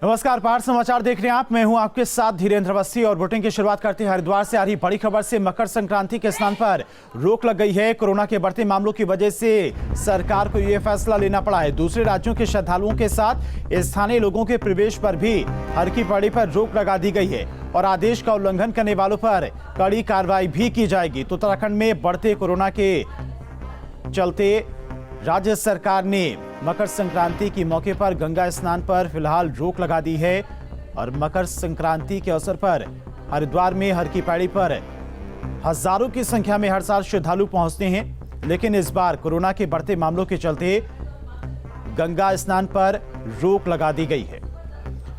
नमस्कार, पार समाचार देख रहे हैं आप। मैं हूं आपके साथ धीरेन्द्र अवस्थी और बुलेटिन की शुरुआत करते हैं हरिद्वार से आ रही बड़ी खबर से। मकर संक्रांति के स्नान पर रोक लग गई है। कोरोना के बढ़ते मामलों की वजह से सरकार को यह फैसला लेना पड़ा है। दूसरे राज्यों के श्रद्धालुओं के साथ स्थानीय लोगों के प्रवेश पर भी हरकी पौड़ी पर रोक लगा दी गई है और आदेश का उल्लंघन करने वालों पर कड़ी कार्रवाई भी की जाएगी। तो उत्तराखंड में बढ़ते कोरोना के चलते राज्य सरकार ने मकर संक्रांति के मौके पर गंगा स्नान पर फिलहाल रोक लगा दी है और मकर संक्रांति के अवसर पर हरिद्वार में हरकी पैड़ी पर हजारों की संख्या में हर साल श्रद्धालु पहुंचते हैं, लेकिन इस बार कोरोना के बढ़ते मामलों के चलते गंगा स्नान पर रोक लगा दी गई है।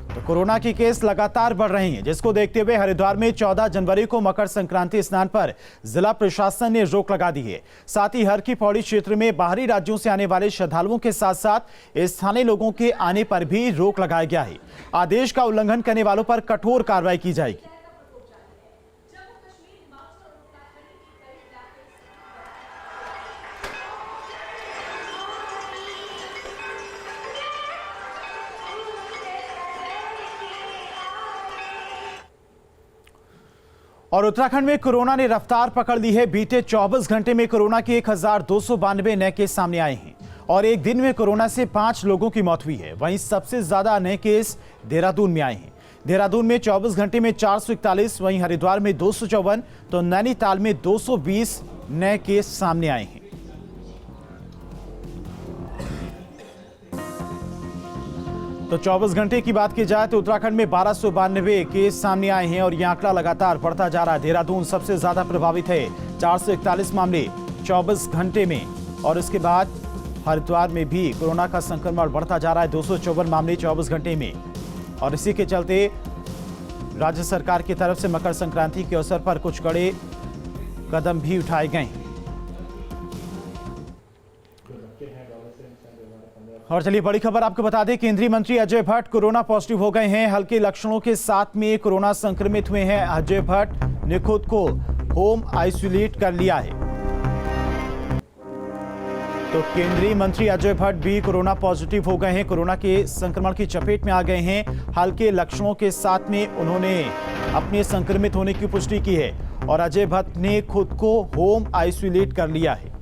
तो कोरोना के केस लगातार बढ़ रहे हैं, जिसको देखते हुए हरिद्वार में 14 जनवरी को मकर संक्रांति स्नान पर जिला प्रशासन ने रोक लगा दी है। साथ ही हरकी पौड़ी क्षेत्र में बाहरी राज्यों से आने वाले श्रद्धालुओं के साथ साथ स्थानीय लोगों के आने पर भी रोक लगाया गया है। आदेश का उल्लंघन करने वालों पर कठोर कार्रवाई की जाएगी। और उत्तराखंड में कोरोना ने रफ्तार पकड़ ली है। बीते 24 घंटे में कोरोना के 1292 नए केस सामने आए हैं और एक दिन में कोरोना से 5 लोगों की मौत हुई है। वहीं सबसे ज्यादा नए केस देहरादून में आए हैं। देहरादून में 24 घंटे में 441, वहीं हरिद्वार में 254, तो नैनीताल में 220 नए केस सामने आए हैं। तो 24 घंटे की बात की जाए तो उत्तराखंड में 1292 केस सामने आए हैं और यह आंकड़ा लगातार बढ़ता जा रहा है। देहरादून सबसे ज्यादा प्रभावित है, 441 मामले 24 घंटे में, और इसके बाद हरिद्वार में भी कोरोना का संक्रमण बढ़ता जा रहा है, 254 मामले 24 घंटे में। और इसी के चलते राज्य सरकार की तरफ से मकर संक्रांति के अवसर पर कुछ कड़े कदम भी उठाए गए हैं। और चलिए बड़ी खबर आपको बता दें, केंद्रीय मंत्री अजय भट्ट कोरोना पॉजिटिव हो गए हैं। हल्के लक्षणों के साथ में कोरोना संक्रमित हुए हैं। अजय भट्ट ने खुद को होम आइसोलेट कर लिया है। तो केंद्रीय मंत्री अजय भट्ट भी कोरोना पॉजिटिव हो गए हैं, कोरोना के संक्रमण की चपेट में आ गए हैं। हल्के लक्षणों के साथ में उन्होंने अपने संक्रमित होने की पुष्टि की है और अजय भट्ट ने खुद को होम आइसोलेट कर लिया है।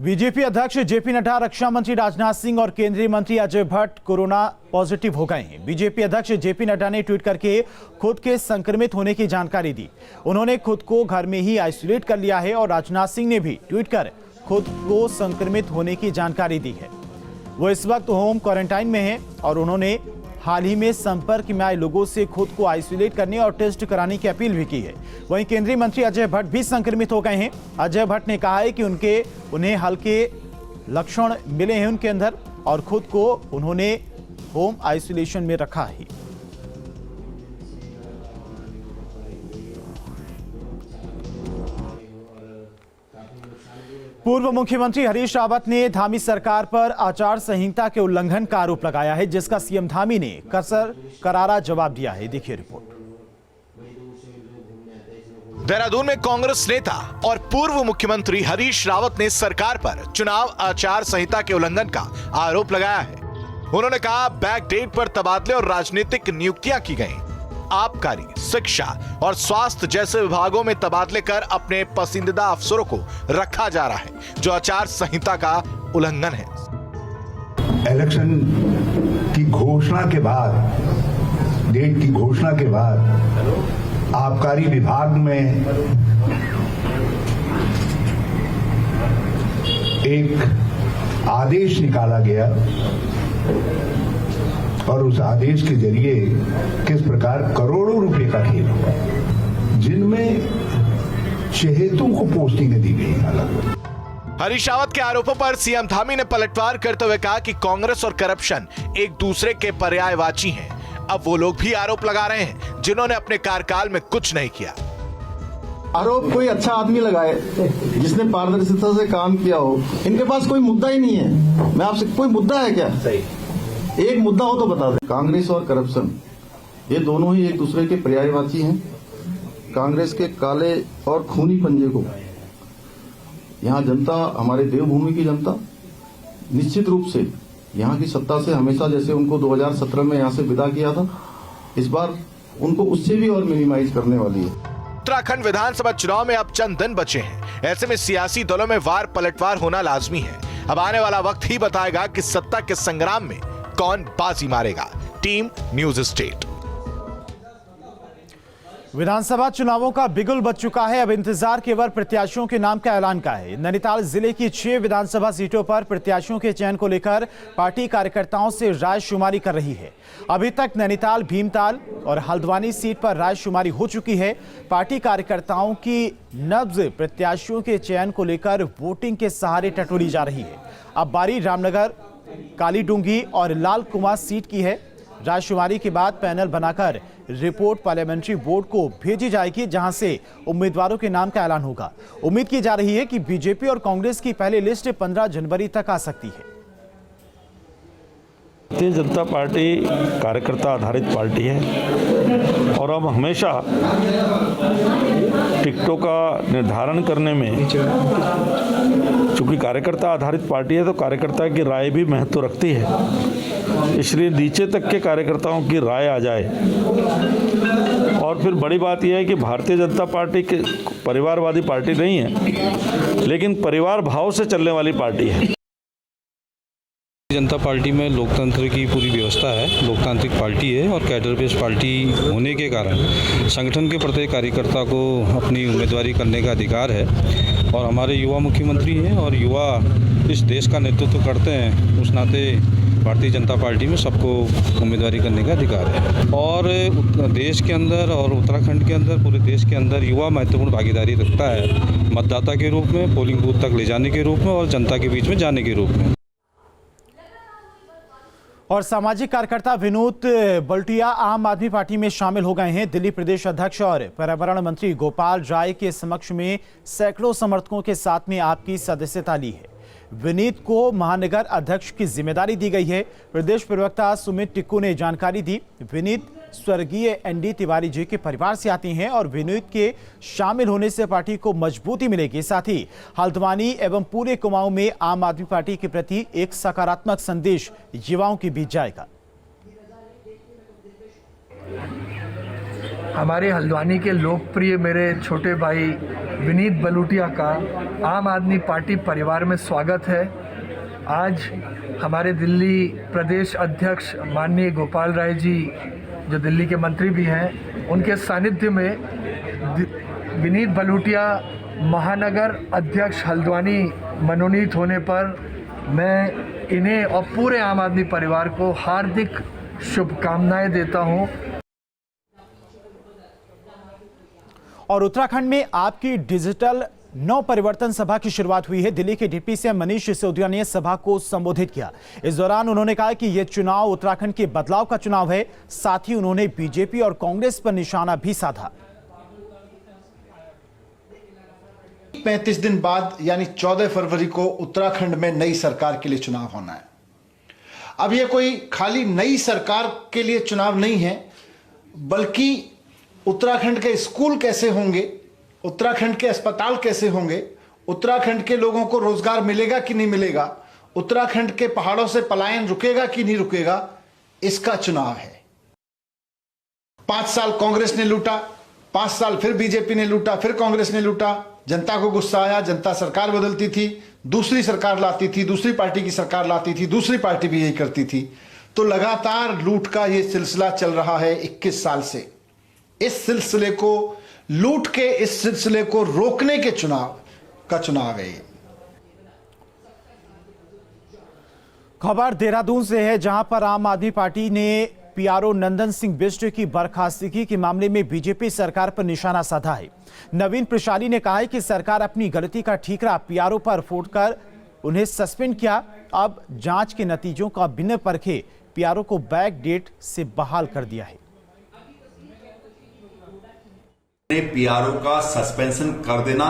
बीजेपी अध्यक्ष जेपी नड्डा, रक्षा मंत्री राजनाथ सिंह और केंद्रीय मंत्री अजय भट्ट कोरोना पॉजिटिव हो गए हैं। बीजेपी अध्यक्ष जेपी नड्डा ने ट्वीट करके खुद के संक्रमित होने की जानकारी दी। उन्होंने खुद को घर में ही आइसोलेट कर लिया है और राजनाथ सिंह ने भी ट्वीट कर खुद को संक्रमित होने की जानकारी दी है। वो इस वक्त होम क्वारंटाइन में हैं और उन्होंने हाल ही में संपर्क में आए लोगों से खुद को आइसोलेट करने और टेस्ट कराने की अपील भी की है। वहीं केंद्रीय मंत्री अजय भट्ट भी संक्रमित हो गए हैं। अजय भट्ट ने कहा है कि उन्हें हल्के लक्षण मिले हैं उनके अंदर और खुद को उन्होंने होम आइसोलेशन में रखा है। पूर्व मुख्यमंत्री हरीश रावत ने धामी सरकार पर आचार संहिता के उल्लंघन का आरोप लगाया है, जिसका सीएम धामी ने करारा जवाब दिया है। देखिए रिपोर्ट। देहरादून में कांग्रेस नेता और पूर्व मुख्यमंत्री हरीश रावत ने सरकार पर चुनाव आचार संहिता के उल्लंघन का आरोप लगाया है। उन्होंने कहा, बैक डेट पर तबादले और राजनीतिक नियुक्तियां की गई। आबकारी, शिक्षा और स्वास्थ्य जैसे विभागों में तबादले कर अपने पसंदीदा अफसरों को रखा जा रहा है, जो आचार संहिता का उल्लंघन है। इलेक्शन की घोषणा के बाद, डेट की घोषणा के बाद आबकारी विभाग में एक आदेश निकाला गया और उस आदेश के जरिए किस प्रकार करोड़ों रुपए का खेल हुआ, जिनमें चहेतों को पोस्टिंगें दी गई अलग। हरीश रावत के आरोपों पर सीएम धामी ने पलटवार करते हुए कहा कि कांग्रेस और करप्शन एक दूसरे के पर्यायवाची हैं। अब वो लोग भी आरोप लगा रहे हैं जिन्होंने अपने कार्यकाल में कुछ नहीं किया। आरोप कोई अच्छा आदमी लगाए जिसने पारदर्शिता से काम किया हो। इनके पास कोई मुद्दा ही नहीं है। मैं आपसे, कोई मुद्दा है क्या? सही, एक मुद्दा हो तो बता दें। कांग्रेस और करप्शन ये दोनों ही एक दूसरे के पर्यायवाची हैं। कांग्रेस के काले और खूनी पंजे को यहाँ जनता, हमारे देवभूमि की जनता निश्चित रूप से यहाँ की सत्ता से हमेशा जैसे उनको 2017 में यहाँ से विदा किया था, इस बार उनको उससे भी और मिनिमाइज करने वाली है। उत्तराखंड विधानसभा चुनाव में अब चंद दिन बचे हैं। ऐसे में सियासी दलों में वार पलटवार होना लाजमी है। अब आने वाला वक्त ही बताएगा कि सत्ता के संग्राम में कौन बाजी मारेगा। Team news state. विधानसभा चुनावों का बिगुल बज चुका है। अब इंतजार केवल प्रत्याशियों के नाम का ऐलान का है। नैनीताल जिले की 6 विधानसभा सीटों पर प्रत्याशियों के चयन को लेकर पार्टी कार्यकर्ताओं से राय शुमारी कर रही है। अभी तक नैनीताल, भीमताल और हल्द्वानी सीट पर राय शुमारी हो चुकी है। पार्टी कार्यकर्ताओं की नब्ज प्रत्याशियों के चयन को लेकर वोटिंग के सहारे टटोली जा रही है। अब बारी रामनगर, कालीडूंगी और लाल कुमार सीट की है। रायशुमारी के बाद पैनल बनाकर रिपोर्ट पार्लियामेंट्री बोर्ड को भेजी जाएगी, जहां से उम्मीदवारों के नाम का ऐलान होगा। उम्मीद की जा रही है कि बीजेपी और कांग्रेस की पहली लिस्ट 15 जनवरी तक आ सकती है। भारतीय जनता पार्टी कार्यकर्ता आधारित पार्टी है और अब हमेशा टिकटों का निर्धारण करने में, चूंकि कार्यकर्ता आधारित पार्टी है तो कार्यकर्ता की राय भी महत्व रखती है, इसलिए नीचे तक के कार्यकर्ताओं की राय आ जाए। और फिर बड़ी बात यह है कि भारतीय जनता पार्टी के परिवारवादी पार्टी नहीं है, लेकिन परिवार भाव से चलने वाली पार्टी है। जनता पार्टी में लोकतंत्र की पूरी व्यवस्था है, लोकतांत्रिक पार्टी है और कैडर बेस्ड पार्टी होने के कारण संगठन के प्रत्येक कार्यकर्ता को अपनी उम्मीदवारी करने का अधिकार है। और हमारे युवा मुख्यमंत्री हैं और युवा इस देश का नेतृत्व करते हैं, उस नाते भारतीय जनता पार्टी में सबको उम्मीदवारी करने का अधिकार है। और देश के अंदर और उत्तराखंड के अंदर, पूरे देश के अंदर युवा महत्वपूर्ण भागीदारी रखता है, मतदाता के रूप में, पोलिंग बूथ तक ले जाने के रूप में और जनता के बीच में जाने के रूप में। और सामाजिक कार्यकर्ता विनोद बलटिया आम आदमी पार्टी में शामिल हो गए हैं। दिल्ली प्रदेश अध्यक्ष और पर्यावरण मंत्री गोपाल राय के समक्ष में सैकड़ों समर्थकों के साथ में आपकी सदस्यता ली है। विनीत को महानगर अध्यक्ष की जिम्मेदारी दी गई है। प्रदेश प्रवक्ता सुमित टिक्कू ने जानकारी दी। विनीत स्वर्गीय एनडी तिवारी जी के परिवार से आती हैं और विनीत के शामिल होने से पार्टी को मजबूती मिलेगी। साथ ही हल्द्वानी एवं पूरे कुमाऊं में आम आदमी पार्टी के प्रति एक सकारात्मक संदेश युवाओं के बीच जाएगा। हमारे हल्द्वानी के लोकप्रिय मेरे छोटे भाई विनीत बलूटिया का आम आदमी पार्टी परिवार में स्वागत है। आज हमारे दिल्ली प्रदेश अध्यक्ष माननीय गोपाल राय जी, जो दिल्ली के मंत्री भी हैं, उनके सानिध्य में विनीत बलूटिया महानगर अध्यक्ष हल्द्वानी मनोनीत होने पर मैं इन्हें और पूरे आम आदमी परिवार को हार्दिक शुभकामनाएं देता हूं। और उत्तराखंड में आपकी डिजिटल नव परिवर्तन सभा की शुरुआत हुई है। दिल्ली के डिप्टी सीएम मनीष सिसोदिया ने सभा को संबोधित किया। इस दौरान उन्होंने कहा कि यह चुनाव उत्तराखंड के बदलाव का चुनाव है। साथ ही उन्होंने बीजेपी और कांग्रेस पर निशाना भी साधा। 35 दिन बाद यानी 14 फरवरी को उत्तराखंड में नई सरकार के लिए चुनाव होना है। अब यह कोई खाली नई सरकार के लिए चुनाव नहीं है, बल्कि उत्तराखंड के स्कूल कैसे होंगे, उत्तराखंड के अस्पताल कैसे होंगे, उत्तराखंड के लोगों को रोजगार मिलेगा कि नहीं मिलेगा, उत्तराखंड के पहाड़ों से पलायन रुकेगा कि नहीं रुकेगा, इसका चुनाव है। 5 साल कांग्रेस ने लूटा, 5 साल फिर बीजेपी ने लूटा, फिर कांग्रेस ने लूटा। जनता को गुस्सा आया, जनता सरकार बदलती थी, दूसरी सरकार लाती थी, दूसरी पार्टी की सरकार लाती थी, दूसरी पार्टी भी यही करती थी। तो लगातार लूट का यह सिलसिला चल रहा है 21 साल से। इस सिलसिले को, लूट के इस सिलसिले को रोकने के चुनाव है। खबर देहरादून से है, जहां पर आम आदमी पार्टी ने पीआरओ नंदन सिंह बिष्ट की बर्खास्तगी के मामले में बीजेपी सरकार पर निशाना साधा है। नवीन प्रशाली ने कहा है कि सरकार अपनी गलती का ठीकरा पीआरओ पर फोड़कर उन्हें सस्पेंड किया। अब जांच के नतीजों का बिना परखे पीआरओ को बैक डेट से बहाल कर दिया है। पीआरओ का सस्पेंशन कर देना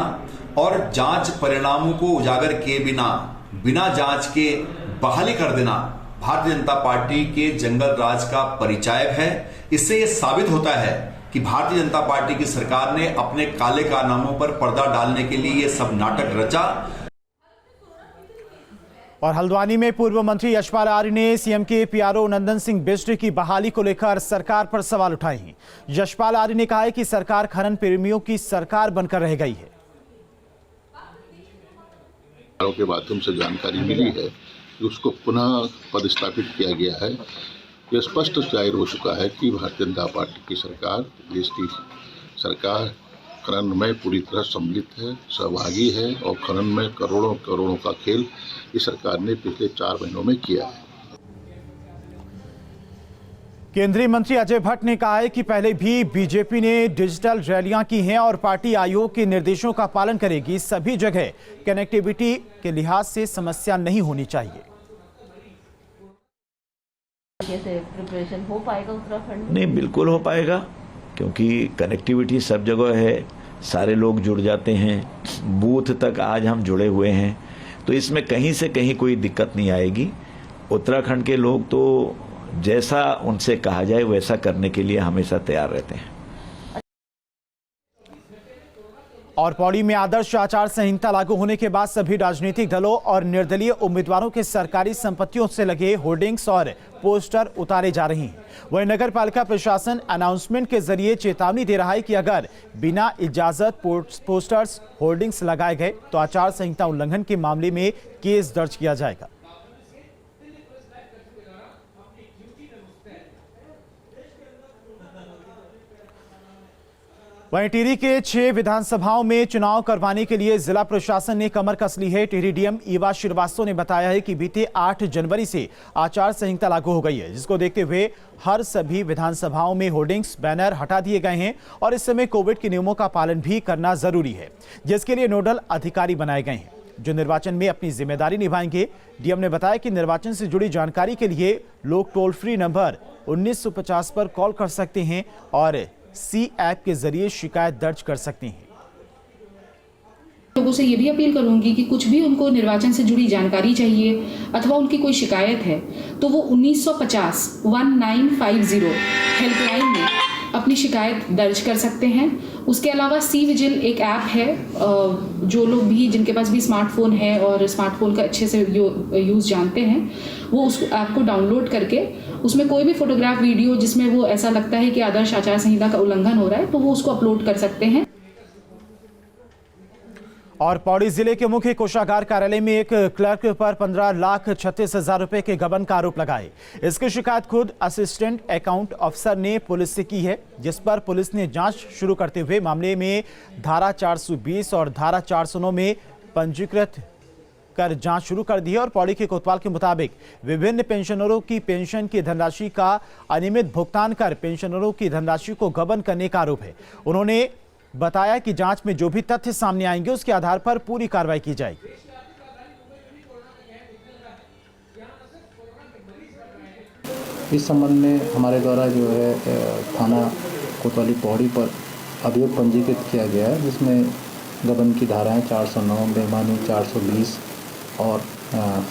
और जांच परिणामों को उजागर किए बिना जांच के बहाली कर देना भारतीय जनता पार्टी के जंगल राज का परिचायक है। इससे यह साबित होता है कि भारतीय जनता पार्टी की सरकार ने अपने काले कारनामों पर पर्दा डालने के लिए यह सब नाटक रचा। और हल्द्वानी में पूर्व मंत्री यशपाल आर्य ने सीएम के पीआरओ नंदन सिंह बिष्ट की बहाली को लेकर सरकार पर सवाल उठाए हैं। यशपाल आर्य ने कहा है कि सरकार खनन प्रेमियों की सरकार बनकर रह गई है। के माध्यम से जानकारी मिली है कि उसको पुनः पदस्थापित किया गया है। यह स्पष्ट जाहिर हो चुका है कि भारतीय जनता पार्टी की सरकार, देश की सरकार खनन में पूरी तरह सम्मिलित है, सहभागी है और खनन में करोड़ों करोड़ों का खेल इस सरकार ने पिछले 4 महीनों में किया है। केंद्रीय मंत्री अजय भट्ट ने कहा है कि पहले भी बीजेपी ने डिजिटल रैलियां की हैं और पार्टी आयोग के निर्देशों का पालन करेगी। सभी जगह कनेक्टिविटी के लिहाज से समस्या नहीं होनी चाहिए। कैसे प्रिपरेशन हो पाएगा उत्तराखंड? नहीं, बिल्कुल हो पाएगा, क्योंकि कनेक्टिविटी सब जगह है, सारे लोग जुड़ जाते हैं, बूथ तक आज हम जुड़े हुए हैं, तो इसमें कहीं से कहीं कोई दिक्कत नहीं आएगी। उत्तराखंड के लोग तो जैसा उनसे कहा जाए वैसा करने के लिए हमेशा तैयार रहते हैं। और पौड़ी में आदर्श आचार संहिता लागू होने के बाद सभी राजनीतिक दलों और निर्दलीय उम्मीदवारों के सरकारी संपत्तियों से लगे होर्डिंग्स और पोस्टर उतारे जा रहे हैं। वहीं नगर पालिका प्रशासन अनाउंसमेंट के जरिए चेतावनी दे रहा है कि अगर बिना इजाजत पोस्टर्स होर्डिंग्स लगाए गए तो आचार संहिता उल्लंघन के मामले में केस दर्ज किया जाएगा। वहीं टिहरी के 6 विधानसभाओं में चुनाव करवाने के लिए जिला प्रशासन ने कमर कस ली है। टिहरी डीएम ईवा श्रीवास्तव ने बताया है कि बीते 8 जनवरी से आचार संहिता लागू हो गई है, जिसको देखते हुए हर सभी विधानसभाओं में होर्डिंग्स, बैनर हटा दिए गए हैं और इस समय कोविड के नियमों का पालन भी करना जरूरी है, जिसके लिए नोडल अधिकारी बनाए गए हैं जो निर्वाचन में अपनी जिम्मेदारी निभाएंगे। डीएम ने बताया कि निर्वाचन से जुड़ी जानकारी के लिए लोग टोल फ्री नंबर 1950 पर कॉल कर सकते हैं और सी ऐप के जरिए शिकायत दर्ज कर सकते हैं। लोगों से ये भी अपील करूंगी कि कुछ भी उनको निर्वाचन से जुड़ी जानकारी चाहिए अथवा उनकी कोई शिकायत है तो वो 1950 हेल्पलाइन में अपनी शिकायत दर्ज कर सकते हैं। उसके अलावा सी विजिल एक ऐप है, जो लोग भी जिनके पास भी स्मार्टफोन है और स्मार्टफोन का अच्छे से यूज़ जानते हैं वो उस ऐप को डाउनलोड करके उसमें कोई भी फोटोग्राफ, वीडियो जिसमें वो ऐसा लगता है कि आदर्श आचार संहिता का उल्लंघन हो रहा है तो वो उसको अपलोड कर सकते हैं। और पौड़ी जिले के मुख्य कोषागार कार्यालय में एक क्लर्क पर 15,36,000 रुपए के गबन का आरोप लगाए। इसकी शिकायत खुद असिस्टेंट अकाउंट अफसर ने पुलिस से की है, जिस पर पुलिस ने जांच शुरू करते हुए मामले में धारा 420 और धारा 409 में पंजीकृत कर जांच शुरू कर दी है। और पौड़ी के कोतवाल के मुताबिक विभिन्न पेंशनरों की पेंशन की धनराशि का अनियमित भुगतान कर पेंशनरों की धनराशि को गबन करने का आरोप है। उन्होंने बताया कि जांच में जो भी तथ्य सामने आएंगे उसके आधार पर पूरी कार्रवाई की जाएगी। इस संबंध में हमारे द्वारा जो है थाना कोतवाली पौड़ी पर अभियोग पंजीकृत किया गया है, जिसमें गबन की धाराएं 409, बेईमानी 420 और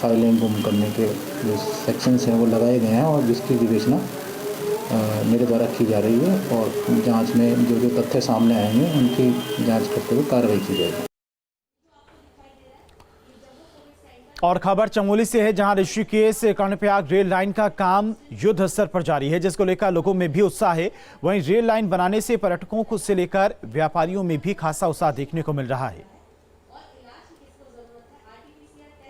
फाइलें गुम करने के जो सेक्शंस हैं वो लगाए गए हैं और जिसकी विवेचना मेरे द्वारा की जा रही है और जांच में जो जो तथ्य सामने आएंगे उनकी जांच करते हुए कार्रवाई की जाएगी। और खबर चमोली से है, जहां ऋषिकेश कर्णप्रयाग रेल लाइन का काम युद्ध स्तर पर जारी है, जिसको लेकर लोगों में भी उत्साह है। वहीं रेल लाइन बनाने से पर्यटकों को से लेकर व्यापारियों में भी खासा उत्साह देखने को मिल रहा है।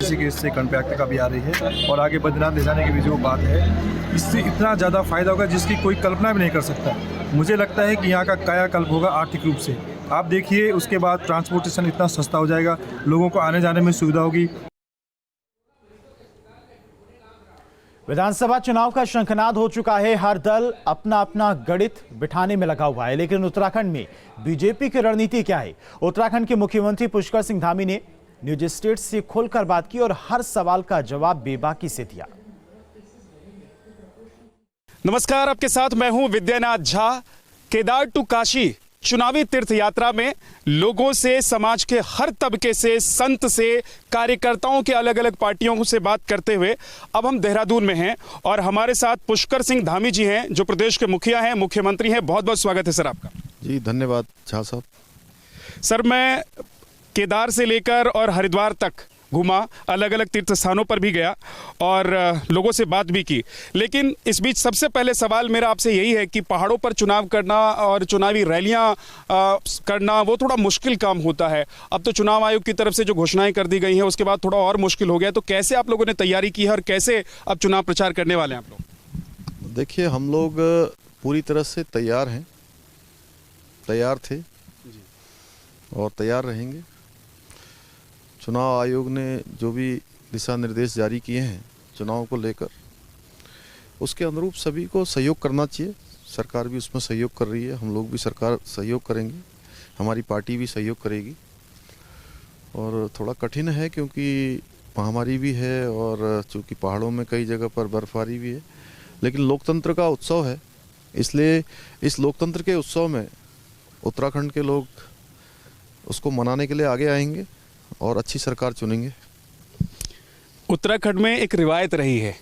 ऋषिकेश से कर्णप्रयाग तक अभी आ रही है और आगे बद्रीनाथ ले जाने की भी जो बात है, इससे इतना ज़्यादा फायदा होगा जिसकी कोई कल्पना भी नहीं कर सकता। मुझे लगता है कि यहाँ का कायाकल्प होगा आर्थिक रूप से। आप देखिए, उसके बाद ट्रांसपोर्टेशन इतना सस्ता हो जाएगा, लोगों को आने जाने में सुविधा होगी। विधानसभा चुनाव का शंखनाद हो चुका है। हर दल अपना अपना गणित बिठाने में लगा हुआ है, लेकिन उत्तराखंड में बीजेपी की रणनीति क्या है? उत्तराखंड के मुख्यमंत्री पुष्कर सिंह धामी ने न्यूज स्टेट से खुलकर बात की और हर सवाल का जवाब बेबाकी से दिया। नमस्कार, आपके साथ मैं हूं विद्यानाथ झा। केदार टू काशी चुनावी तीर्थ यात्रा में लोगों से, समाज के हर तबके से, संत से, कार्यकर्ताओं के अलग अलग पार्टियों से बात करते हुए अब हम देहरादून में हैं और हमारे साथ पुष्कर सिंह धामी जी हैं, जो प्रदेश के मुखिया हैं, मुख्यमंत्री हैं। बहुत बहुत स्वागत है सर आपका। जी धन्यवाद झा साहब। सर, मैं केदार से लेकर और हरिद्वार तक घूमा, अलग अलग तीर्थ स्थानों पर भी गया और लोगों से बात भी की। लेकिन इस बीच सबसे पहले सवाल मेरा आपसे यही है कि पहाड़ों पर चुनाव करना और चुनावी रैलियां करना वो थोड़ा मुश्किल काम होता है। अब तो चुनाव आयोग की तरफ से जो घोषणाएं कर दी गई हैं उसके बाद थोड़ा और मुश्किल हो गया, तो कैसे आप लोगों ने तैयारी की है और कैसे अब चुनाव प्रचार करने वाले हैं आप लोग? देखिए, हम लोग पूरी तरह से तैयार हैं, तैयार थे और तैयार रहेंगे। चुनाव आयोग ने जो भी दिशा निर्देश जारी किए हैं चुनाव को लेकर, उसके अनुरूप सभी को सहयोग करना चाहिए। सरकार भी उसमें सहयोग कर रही है, हम लोग भी सरकार सहयोग करेंगे, हमारी पार्टी भी सहयोग करेगी। और थोड़ा कठिन है क्योंकि महामारी भी है और चूँकि पहाड़ों में कई जगह पर बर्फबारी भी है, लेकिन लोकतंत्र का उत्सव है, इसलिए इस लोकतंत्र के उत्सव में उत्तराखंड के लोग उसको मनाने के लिए आगे आएंगे और अच्छी सरकार चुनेंगे। उत्तराखंड में एक रिवायत रही है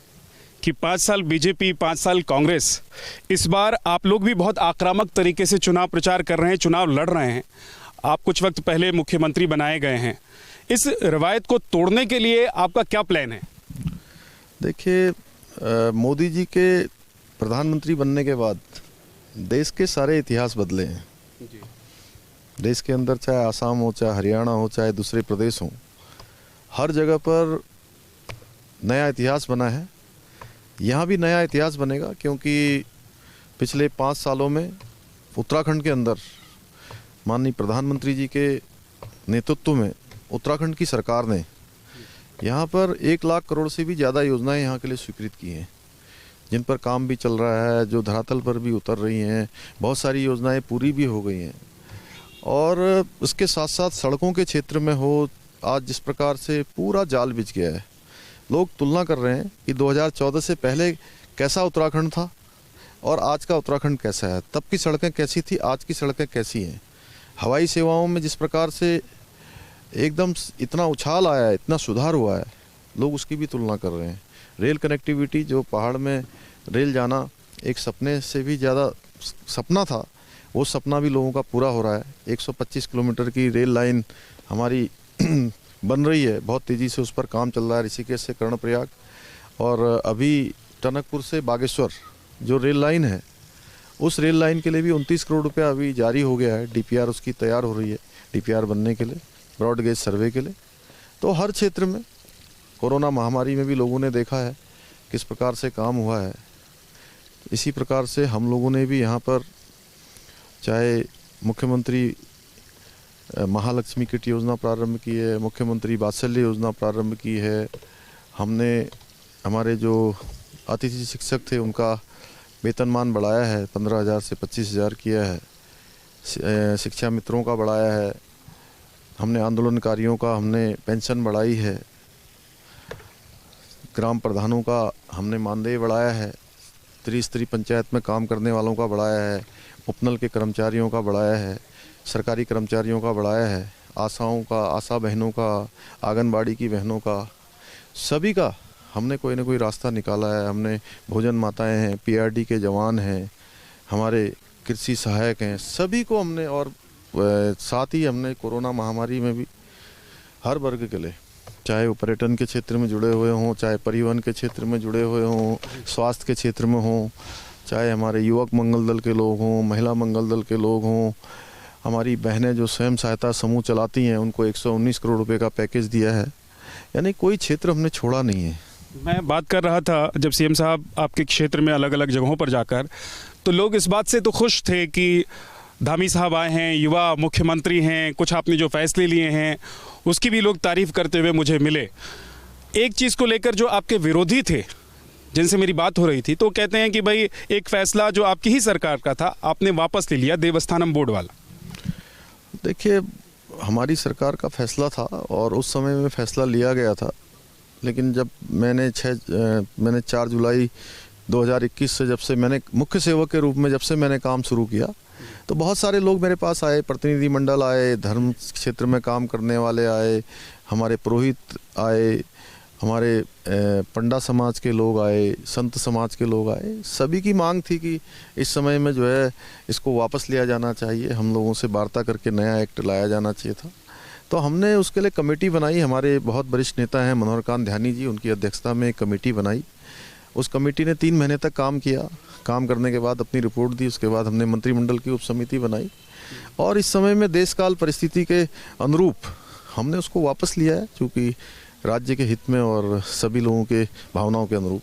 कि 5 साल बीजेपी, 5 साल कांग्रेस। इस बार आप लोग भी बहुत आक्रामक तरीके से चुनाव प्रचार कर रहे हैं, चुनाव लड़ रहे हैं। आप कुछ वक्त पहले मुख्यमंत्री बनाए गए हैं। इस रिवायत को तोड़ने के लिए आपका क्या प्लान है? देखिए, मोदी जी के प्रधानमंत्री बनने के बाद देश के सारे इतिहास बदले हैं। देश के अंदर चाहे आसाम हो, चाहे हरियाणा हो, चाहे दूसरे प्रदेश हों, हर जगह पर नया इतिहास बना है। यहाँ भी नया इतिहास बनेगा क्योंकि पिछले 5 सालों में उत्तराखंड के अंदर माननीय प्रधानमंत्री जी के नेतृत्व में उत्तराखंड की सरकार ने यहाँ पर 1 लाख करोड़ से भी ज़्यादा योजनाएं यहाँ के लिए स्वीकृत की हैं, जिन पर काम भी चल रहा है, जो धरातल पर भी उतर रही हैं। बहुत सारी योजनाएं पूरी भी हो गई हैं। और उसके साथ साथ सड़कों के क्षेत्र में हो, आज जिस प्रकार से पूरा जाल बिछ गया है, लोग तुलना कर रहे हैं कि 2014 से पहले कैसा उत्तराखंड था और आज का उत्तराखंड कैसा है। तब की सड़कें कैसी थी, आज की सड़कें कैसी हैं। हवाई सेवाओं में जिस प्रकार से एकदम इतना उछाल आया है, इतना सुधार हुआ है, लोग उसकी भी तुलना कर रहे हैं। रेल कनेक्टिविटी, जो पहाड़ में रेल जाना एक सपने से भी ज़्यादा सपना था, वो सपना भी लोगों का पूरा हो रहा है। 125 किलोमीटर की रेल लाइन हमारी बन रही है, बहुत तेज़ी से उस पर काम चल रहा है, ऋषिकेश से कर्णप्रयाग। और अभी टनकपुर से बागेश्वर जो रेल लाइन है, उस रेल लाइन के लिए भी 29 करोड़ रुपया अभी जारी हो गया है। डीपीआर उसकी तैयार हो रही है, डीपीआर बनने के लिए, ब्रॉड गेज सर्वे के लिए। तो हर क्षेत्र में कोरोना महामारी में भी लोगों ने देखा है किस प्रकार से काम हुआ है। इसी प्रकार से हम लोगों ने भी यहाँ पर चाहे मुख्यमंत्री महालक्ष्मी किट योजना प्रारंभ की है, मुख्यमंत्री वात्सल्य योजना प्रारंभ की है। हमने हमारे जो अतिथि शिक्षक थे उनका वेतनमान बढ़ाया है, 15,000 से 25,000 किया है। शिक्षा मित्रों का बढ़ाया है। हमने आंदोलनकारियों का हमने पेंशन बढ़ाई है। ग्राम प्रधानों का हमने मानदेय बढ़ाया है। त्रिस्तरीय पंचायत में काम करने वालों का बढ़ाया है। उपनल के कर्मचारियों का बढ़ाया है। सरकारी कर्मचारियों का बढ़ाया है। आशाओं का, आशा बहनों का, आंगनबाड़ी की बहनों का, सभी का हमने कोई ना कोई रास्ता निकाला है। हमने भोजन माताएं हैं, पीआरडी के जवान हैं, हमारे कृषि सहायक हैं, सभी को हमने, और साथ ही हमने कोरोना महामारी में भी हर वर्ग के लिए, चाहे वो पर्यटन के क्षेत्र में जुड़े हुए हों, चाहे परिवहन के क्षेत्र में जुड़े हुए हों, स्वास्थ्य के क्षेत्र में हों, चाहे हमारे युवक मंगल दल के लोग हों, महिला मंगल दल के लोग हों, हमारी बहनें जो स्वयं सहायता समूह चलाती हैं उनको 119 करोड़ रुपए का पैकेज दिया है। यानी कोई क्षेत्र हमने छोड़ा नहीं है। मैं बात कर रहा था जब सीएम साहब आपके क्षेत्र में अलग अलग जगहों पर जाकर, तो लोग इस बात से तो खुश थे कि धामी साहब आए हैं, युवा मुख्यमंत्री हैं, कुछ आपने जो फैसले लिए हैं उसकी भी लोग तारीफ करते हुए मुझे मिले। एक चीज़ को लेकर जो आपके विरोधी थे जिनसे मेरी बात हो रही थी, तो कहते हैं कि भाई एक फैसला जो आपकी ही सरकार का था आपने वापस ले लिया, देवस्थानम बोर्ड वाला। देखिए, हमारी सरकार का फैसला था और उस समय में फैसला लिया गया था, लेकिन जब मैंने 4 जुलाई 2021 से जब से मैंने मुख्य सेवक के रूप में जब से मैंने काम शुरू किया, तो बहुत सारे लोग मेरे पास आए, प्रतिनिधि मंडल आए, धर्म क्षेत्र में काम करने वाले आए, हमारे पुरोहित आए, हमारे पंडा समाज के लोग आए, संत समाज के लोग आए। सभी की मांग थी कि इस समय में जो है इसको वापस लिया जाना चाहिए, हम लोगों से वार्ता करके नया एक्ट लाया जाना चाहिए था। तो हमने उसके लिए कमेटी बनाई। हमारे बहुत वरिष्ठ नेता हैं मनोहर कांत ध्यानी जी, उनकी अध्यक्षता में एक कमेटी बनाई। उस कमेटी ने 3 महीने तक काम किया। काम करने के बाद अपनी रिपोर्ट दी। उसके बाद हमने मंत्रिमंडल की उप समिति बनाई और इस समय में देशकाल परिस्थिति के अनुरूप हमने उसको वापस लिया है, क्योंकि राज्य के हित में और सभी लोगों के भावनाओं के अनुरूप।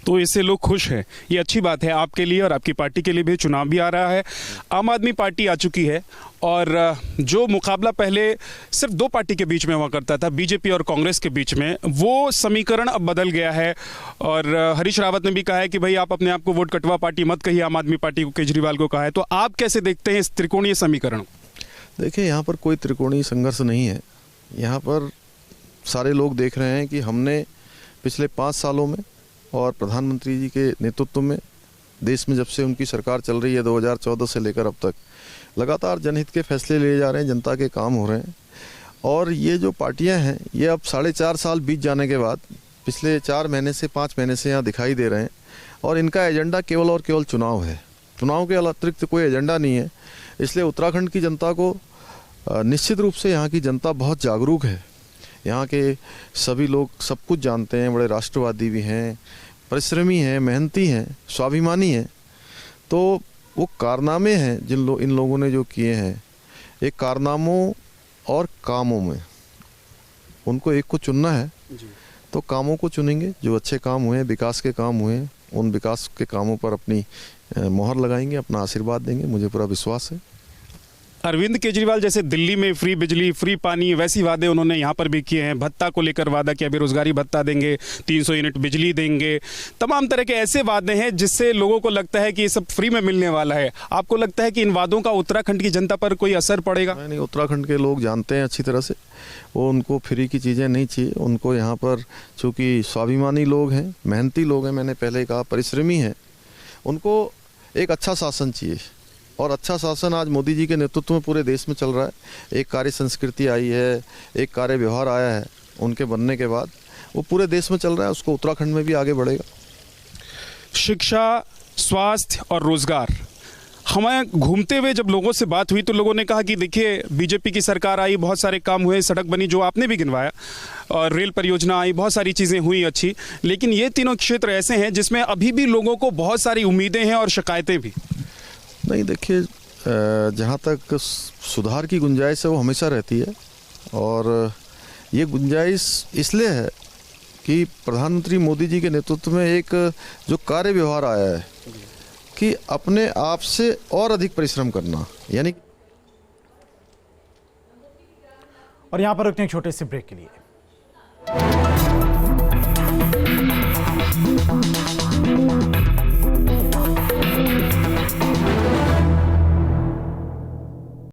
तो इससे लोग खुश हैं, ये अच्छी बात है आपके लिए और आपकी पार्टी के लिए भी। चुनाव भी आ रहा है, आम आदमी पार्टी आ चुकी है और जो मुकाबला पहले सिर्फ 2 पार्टी के बीच में हुआ करता था, बीजेपी और कांग्रेस के बीच में, वो समीकरण अब बदल गया है। और हरीश रावत ने भी कहा है कि भाई आप अपने आप को वोट कटवा पार्टी मत कहिए, आम आदमी पार्टी को, केजरीवाल को कहा है। तो आप कैसे देखते हैं इस त्रिकोणीय समीकरण? देखिए, यहाँ पर कोई त्रिकोणीय संघर्ष नहीं है। यहाँ पर सारे लोग देख रहे हैं कि हमने पिछले 5 सालों में और प्रधानमंत्री जी के नेतृत्व में देश में जब से उनकी सरकार चल रही है 2014 से लेकर अब तक लगातार जनहित के फैसले लिए जा रहे हैं, जनता के काम हो रहे हैं। और ये जो पार्टियां हैं ये अब 4.5 साल बीत जाने के बाद पिछले 4 महीने से 5 महीने से यहाँ दिखाई दे रहे हैं और इनका एजेंडा केवल और केवल चुनाव है। चुनाव के अतिरिक्त कोई एजेंडा नहीं है। इसलिए उत्तराखंड की जनता को निश्चित रूप से यहाँ की जनता बहुत जागरूक है। यहाँ के सभी लोग सब कुछ जानते हैं, बड़े राष्ट्रवादी भी हैं, परिश्रमी हैं, मेहनती हैं, स्वाभिमानी हैं। तो वो कारनामे हैं इन लोगों ने जो किए हैं, एक कारनामों और कामों में उनको एक को चुनना है। तो कामों को चुनेंगे, जो अच्छे काम हुए, विकास के काम हुए, उन विकास के कामों पर अपनी मोहर लगाएंगे, अपना आशीर्वाद देंगे। मुझे पूरा विश्वास है। अरविंद केजरीवाल जैसे दिल्ली में फ्री बिजली, फ्री पानी, वैसी वादे उन्होंने यहाँ पर भी किए हैं। भत्ता को लेकर वादा किया, बेरोजगारी भत्ता देंगे, 300 यूनिट बिजली देंगे, तमाम तरह के ऐसे वादे हैं जिससे लोगों को लगता है कि ये सब फ्री में मिलने वाला है। आपको लगता है कि इन वादों का उत्तराखंड की जनता पर कोई असर पड़ेगा? नहीं, उत्तराखंड के लोग जानते हैं अच्छी तरह से, वो उनको फ्री की चीज़ें नहीं चाहिए। उनको यहाँ पर चूँकि स्वाभिमानी लोग हैं, मेहनती लोग हैं, मैंने पहले कहा परिश्रमी हैं, उनको एक अच्छा शासन चाहिए। और अच्छा शासन आज मोदी जी के नेतृत्व में पूरे देश में चल रहा है। एक कार्य संस्कृति आई है, एक कार्य व्यवहार आया है उनके बनने के बाद, वो पूरे देश में चल रहा है, उसको उत्तराखंड में भी आगे बढ़ेगा। शिक्षा, स्वास्थ्य और रोजगार, हमें घूमते हुए जब लोगों से बात हुई तो लोगों ने कहा कि देखिए बीजेपी की सरकार आई, बहुत सारे काम हुए, सड़क बनी जो आपने भी गिनवाया, और रेल परियोजना आई, बहुत सारी चीज़ें हुई अच्छी। लेकिन ये तीनों क्षेत्र ऐसे हैं जिसमें अभी भी लोगों को बहुत सारी उम्मीदें हैं और शिकायतें भी। नहीं, देखिए, जहाँ तक सुधार की गुंजाइश है वो हमेशा रहती है। और ये गुंजाइश इसलिए है कि प्रधानमंत्री मोदी जी के नेतृत्व में एक जो कार्य व्यवहार आया है कि अपने आप से और अधिक परिश्रम करना, यानी। और यहाँ पर रुकते हैं एक छोटे से ब्रेक के लिए।